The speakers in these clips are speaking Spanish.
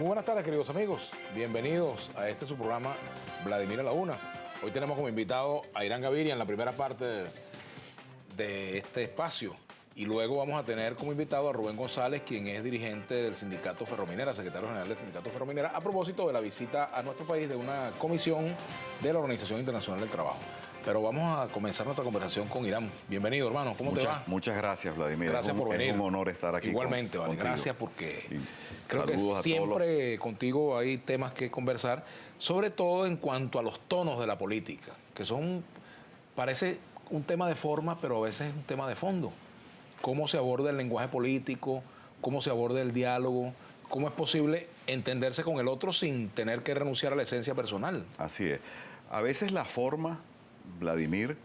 Muy buenas tardes, queridos amigos. Bienvenidos a su programa Vladimir a la Una. Hoy tenemos como invitado a Irán Gaviria en la primera parte de este espacio. Y luego vamos a tener como invitado a Rubén González, quien es dirigente del Sindicato Ferrominera, secretario general del Sindicato Ferrominera, a propósito de la visita a nuestro país de una comisión de la Organización Internacional del Trabajo. Pero vamos a comenzar nuestra conversación con Irán. Bienvenido, hermano. ¿Cómo te va? Muchas gracias, Vladimir. Gracias por venir. Es un honor estar aquí. Igualmente, vale. Contigo. Gracias porque creo Saludos que a siempre contigo hay temas que conversar, sobre todo en cuanto a los tonos de la política, que parece un tema de forma, pero a veces es un tema de fondo. Cómo se aborda el lenguaje político, cómo se aborda el diálogo, cómo es posible entenderse con el otro sin tener que renunciar a la esencia personal. Así es. A veces la forma, Vladimir,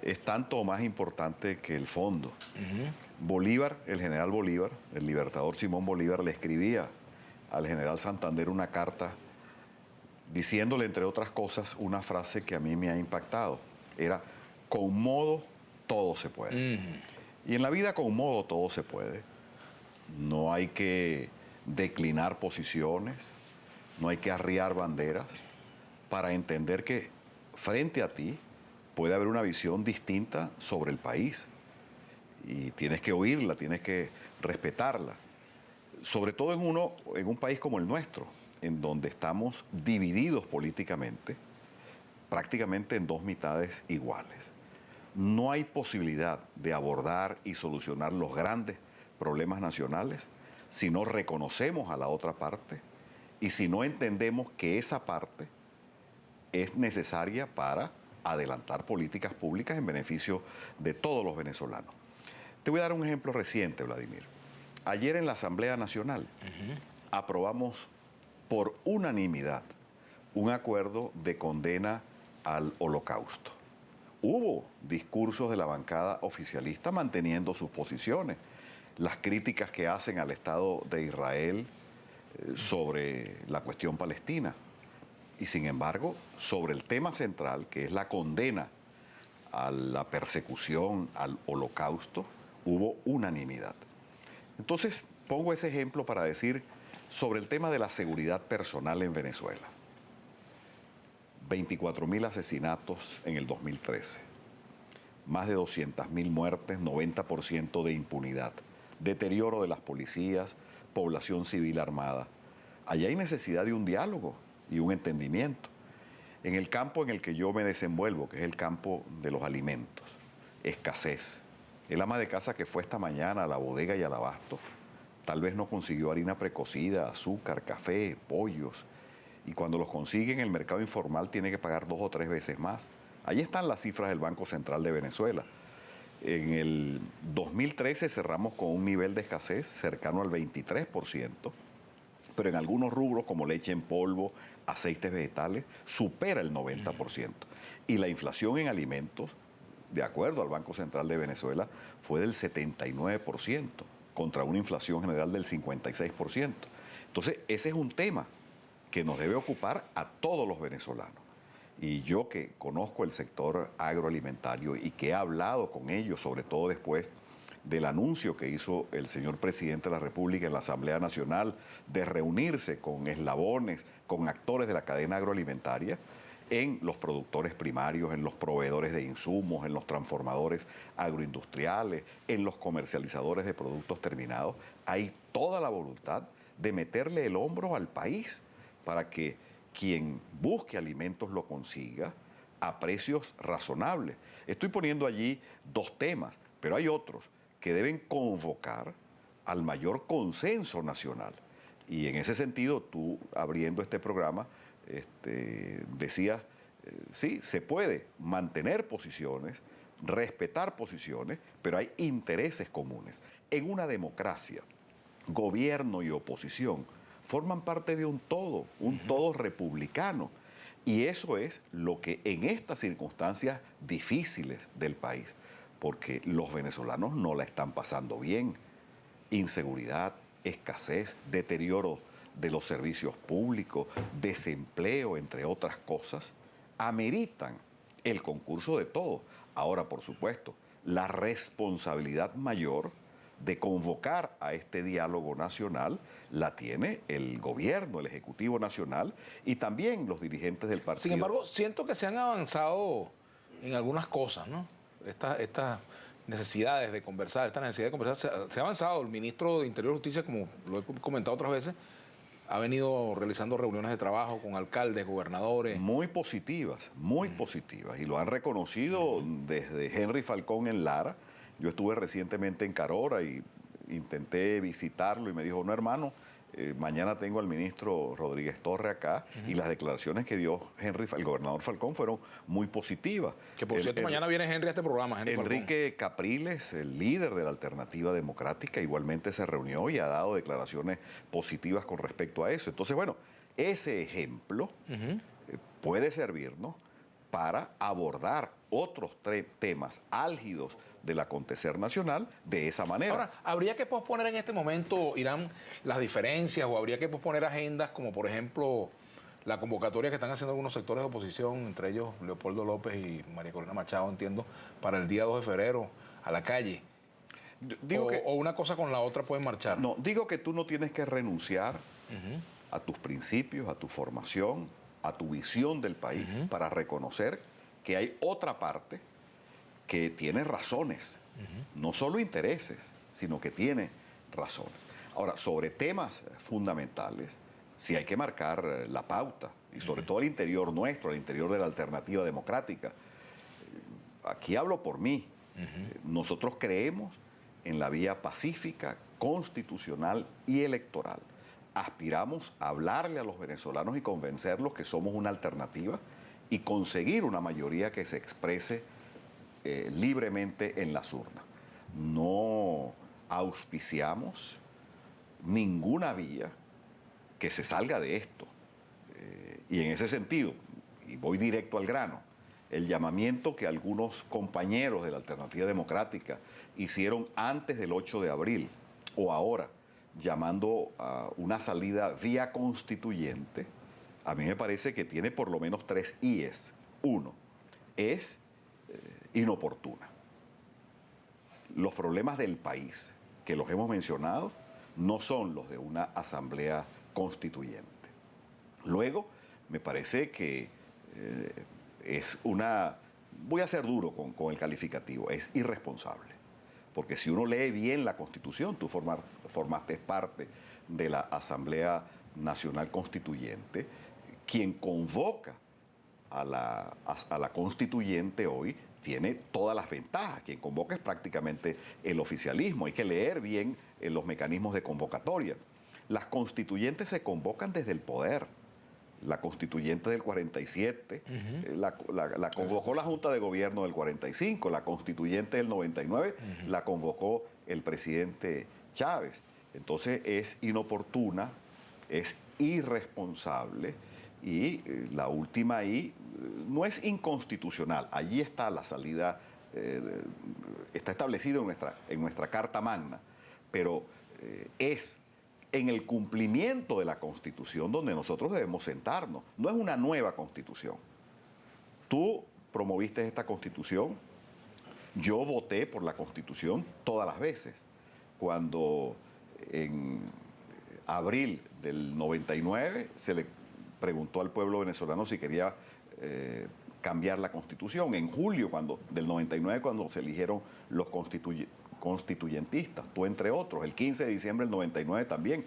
es tanto más importante que el fondo. Bolívar, el general Bolívar, el libertador Simón Bolívar, le escribía al general Santander una carta diciéndole, entre otras cosas, una frase que a mí me ha impactado. Era: con modo todo se puede. Y en la vida con modo todo se puede. No hay que declinar posiciones, no hay que arriar banderas para entender que frente a ti puede haber una visión distinta sobre el país. Y tienes que oírla, tienes que respetarla. Sobre todo en un país como el nuestro, en donde estamos divididos políticamente, prácticamente en dos mitades iguales. No hay posibilidad de abordar y solucionar los grandes problemas nacionales si no reconocemos a la otra parte y si no entendemos que esa parte es necesaria para adelantar políticas públicas en beneficio de todos los venezolanos. Te voy a dar un ejemplo reciente, Vladimir. Ayer en la Asamblea Nacional aprobamos por unanimidad un acuerdo de condena al Holocausto. Hubo discursos de la bancada oficialista manteniendo sus posiciones, las críticas que hacen al Estado de Israel sobre la cuestión palestina. Y sin embargo, sobre el tema central, que es la condena a la persecución, al Holocausto, hubo unanimidad. Entonces, pongo ese ejemplo para decir sobre el tema de la seguridad personal en Venezuela. 24.000 asesinatos en el 2013, más de 200.000 muertes, 90% de impunidad, deterioro de las policías, población civil armada. Allá hay necesidad de un diálogo y un entendimiento. En el campo en el que yo me desenvuelvo, que es el campo de los alimentos, escasez. El ama de casa que fue esta mañana a la bodega y al abasto, tal vez no consiguió harina precocida, azúcar, café, pollos, y cuando los consigue en el mercado informal tiene que pagar 2 o 3 veces más. Ahí están las cifras del Banco Central de Venezuela. En el 2013 cerramos con un nivel de escasez cercano al 23%, pero en algunos rubros como leche en polvo, aceites vegetales, supera el 90%. Y la inflación en alimentos, de acuerdo al Banco Central de Venezuela, fue del 79%, contra una inflación general del 56%. Entonces, ese es un tema que nos debe ocupar a todos los venezolanos. Y yo, que conozco el sector agroalimentario y que he hablado con ellos, sobre todo después del anuncio que hizo el señor presidente de la República en la Asamblea Nacional de reunirse con eslabones, con actores de la cadena agroalimentaria, en los productores primarios, en los proveedores de insumos, en los transformadores agroindustriales, en los comercializadores de productos terminados, hay toda la voluntad de meterle el hombro al país para que quien busque alimentos lo consiga a precios razonables. Estoy poniendo allí 2 temas, pero hay otros que deben convocar al mayor consenso nacional. Y en ese sentido, tú, abriendo este programa, decías, sí, se puede mantener posiciones, respetar posiciones, pero hay intereses comunes. En una democracia, gobierno y oposición forman parte de un todo republicano. Y eso es lo que en estas circunstancias difíciles del país, porque los venezolanos no la están pasando bien. Inseguridad, escasez, deterioro de los servicios públicos, desempleo, entre otras cosas, ameritan el concurso de todos. Ahora, por supuesto, la responsabilidad mayor de convocar a este diálogo nacional la tiene el gobierno, el Ejecutivo Nacional y también los dirigentes del partido. Sin embargo, siento que se han avanzado en algunas cosas, ¿no? Estas necesidades de conversar, esta necesidad de conversar, se ha avanzado. El ministro de Interior y Justicia, como lo he comentado otras veces, ha venido realizando reuniones de trabajo con alcaldes, gobernadores. Muy positivas, y lo han reconocido desde Henry Falcón en Lara. Yo estuve recientemente en Carora y intenté visitarlo y me dijo, no hermano, mañana tengo al ministro Rodríguez Torre acá y las declaraciones que dio el gobernador Falcón fueron muy positivas. Que por cierto, mañana viene Henry a este programa. Enrique Capriles, el líder de la Alternativa Democrática, igualmente se reunió y ha dado declaraciones positivas con respecto a eso. Entonces, bueno, ese ejemplo puede servirnos para abordar otros temas álgidos del acontecer nacional de esa manera. Ahora, ¿habría que posponer en este momento, Irán, las diferencias o habría que posponer agendas como, por ejemplo, la convocatoria que están haciendo algunos sectores de oposición, entre ellos Leopoldo López y María Corina Machado, entiendo, para el día 2 de febrero, a la calle? O una cosa con la otra pueden marchar. No, digo que tú no tienes que renunciar a tus principios, a tu formación, a tu visión del país, para reconocer que hay otra parte que tiene razones, no solo intereses, sino que tiene razones. Ahora, sobre temas fundamentales, sí hay que marcar la pauta, y sobre todo al interior nuestro, al interior de la Alternativa Democrática. Aquí hablo por mí. Nosotros creemos en la vía pacífica, constitucional y electoral. Aspiramos a hablarle a los venezolanos y convencerlos que somos una alternativa y conseguir una mayoría que se exprese libremente en las urnas. No auspiciamos ninguna vía que se salga de esto. Y en ese sentido, y voy directo al grano, el llamamiento que algunos compañeros de la Alternativa Democrática hicieron antes del 8 de abril o ahora, llamando a una salida vía constituyente, a mí me parece que tiene por lo menos 3 IES. Uno, es inoportuna. Los problemas del país, que los hemos mencionado, no son los de una asamblea constituyente. Luego, me parece que es una... Voy a ser duro con el calificativo, es irresponsable. Porque si uno lee bien la Constitución, tú formaste parte de la Asamblea Nacional Constituyente, quien convoca a la constituyente hoy tiene todas las ventajas. Quien convoca es prácticamente el oficialismo. Hay que leer bien los mecanismos de convocatoria. Las constituyentes se convocan desde el poder. La constituyente del 47, la convocó la Junta de Gobierno del 45, la constituyente del 99, la convocó el presidente Chávez. Entonces es inoportuna, es irresponsable y la última ahí no es inconstitucional. Allí está la salida, está establecido en nuestra Carta Magna, pero es en el cumplimiento de la Constitución donde nosotros debemos sentarnos. No es una nueva Constitución. Tú promoviste esta Constitución, yo voté por la Constitución todas las veces. Cuando en abril del 99 se le preguntó al pueblo venezolano si quería cambiar la Constitución. En julio del 99, cuando se eligieron los constituyentistas, tú entre otros, el 15 de diciembre del 99 también,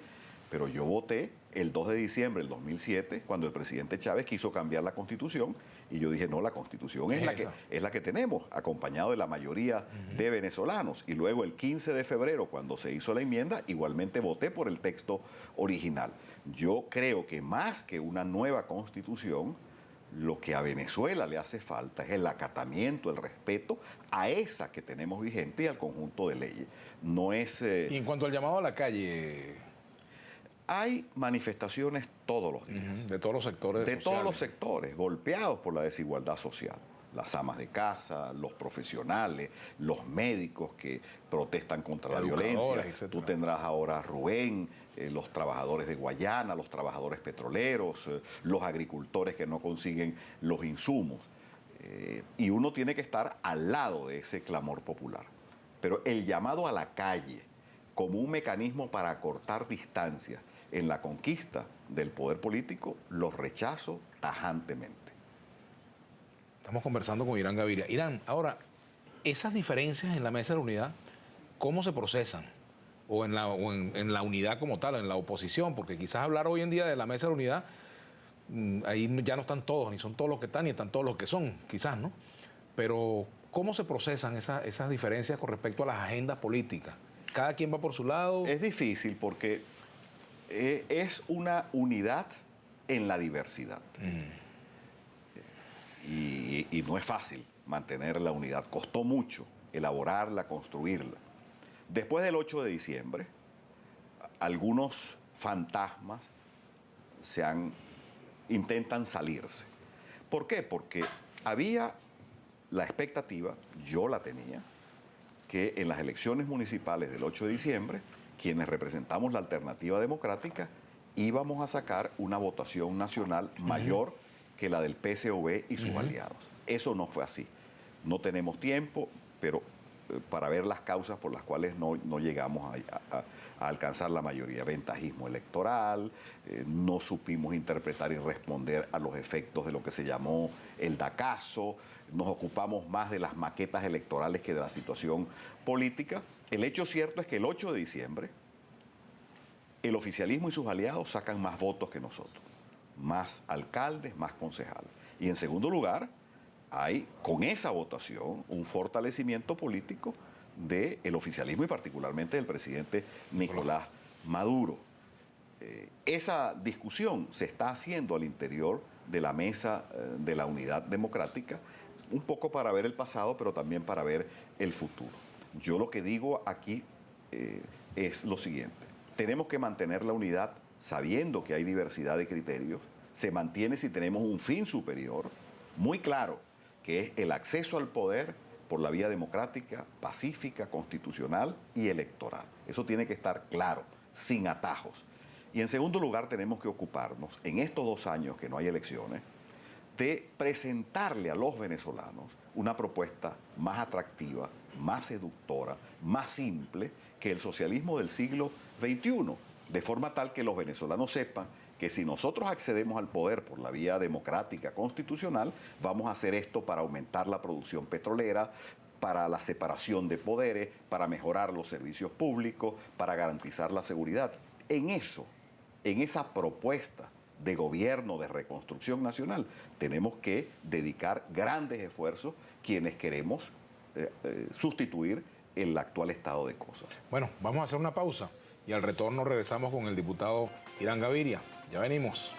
pero yo voté el 2 de diciembre del 2007 cuando el presidente Chávez quiso cambiar la Constitución y yo dije, no, la Constitución es la que tenemos, acompañado de la mayoría de venezolanos. Y luego el 15 de febrero, cuando se hizo la enmienda, igualmente voté por el texto original. Yo creo que más que una nueva Constitución, lo que a Venezuela le hace falta es el acatamiento, el respeto a esa que tenemos vigente y al conjunto de leyes. No es... Y en cuanto al llamado a la calle... Hay manifestaciones todos los días. De todos los sectores sociales. Todos los sectores, golpeados por la desigualdad social. Las amas de casa, los profesionales, los médicos que protestan contra la violencia. Etcétera. Tú tendrás ahora a Rubén, los trabajadores de Guayana, los trabajadores petroleros, los agricultores que no consiguen los insumos. Y uno tiene que estar al lado de ese clamor popular. Pero el llamado a la calle como un mecanismo para acortar distancias en la conquista del poder político, los rechazo tajantemente. Estamos conversando con Irán Gaviria. Irán, ahora, esas diferencias en la mesa de la unidad, ¿cómo se procesan? O en la unidad como tal, en la oposición, porque quizás hablar hoy en día de la mesa de la unidad, ahí ya no están todos, ni son todos los que están, ni están todos los que son, quizás, ¿no? Pero, ¿cómo se procesan esas diferencias con respecto a las agendas políticas? ¿Cada quien va por su lado? Es difícil porque es una unidad en la diversidad. Y no es fácil mantener la unidad. Costó mucho elaborarla, construirla. Después del 8 de diciembre, algunos fantasmas intentan salirse. ¿Por qué? Porque había la expectativa, yo la tenía, que en las elecciones municipales del 8 de diciembre, quienes representamos la alternativa democrática, íbamos a sacar una votación nacional mayor que la del PSOE y sus aliados. Eso no fue así. No tenemos tiempo, pero para ver las causas por las cuales no llegamos a alcanzar la mayoría. Ventajismo electoral, no supimos interpretar y responder a los efectos de lo que se llamó el dacazo, nos ocupamos más de las maquetas electorales que de la situación política. El hecho cierto es que el 8 de diciembre el oficialismo y sus aliados sacan más votos que nosotros, más alcaldes, más concejales. Y en segundo lugar, hay con esa votación un fortalecimiento político del oficialismo y particularmente del presidente Nicolás Maduro. Esa discusión se está haciendo al interior de la mesa de la unidad democrática, un poco para ver el pasado, pero también para ver el futuro. Yo lo que digo aquí es lo siguiente. Tenemos que mantener la unidad sabiendo que hay diversidad de criterios. Se mantiene si tenemos un fin superior muy claro, que es el acceso al poder por la vía democrática, pacífica, constitucional y electoral. Eso tiene que estar claro, sin atajos. Y en segundo lugar, tenemos que ocuparnos, en estos 2 años que no hay elecciones, de presentarle a los venezolanos una propuesta más atractiva, más seductora, más simple que el socialismo del siglo XXI, de forma tal que los venezolanos sepan que si nosotros accedemos al poder por la vía democrática constitucional, vamos a hacer esto para aumentar la producción petrolera, para la separación de poderes, para mejorar los servicios públicos, para garantizar la seguridad. En eso, en esa propuesta de gobierno de reconstrucción nacional, tenemos que dedicar grandes esfuerzos quienes queremos sustituir el actual estado de cosas. Bueno, vamos a hacer una pausa y al retorno regresamos con el diputado Irán Gaviria. Ya venimos.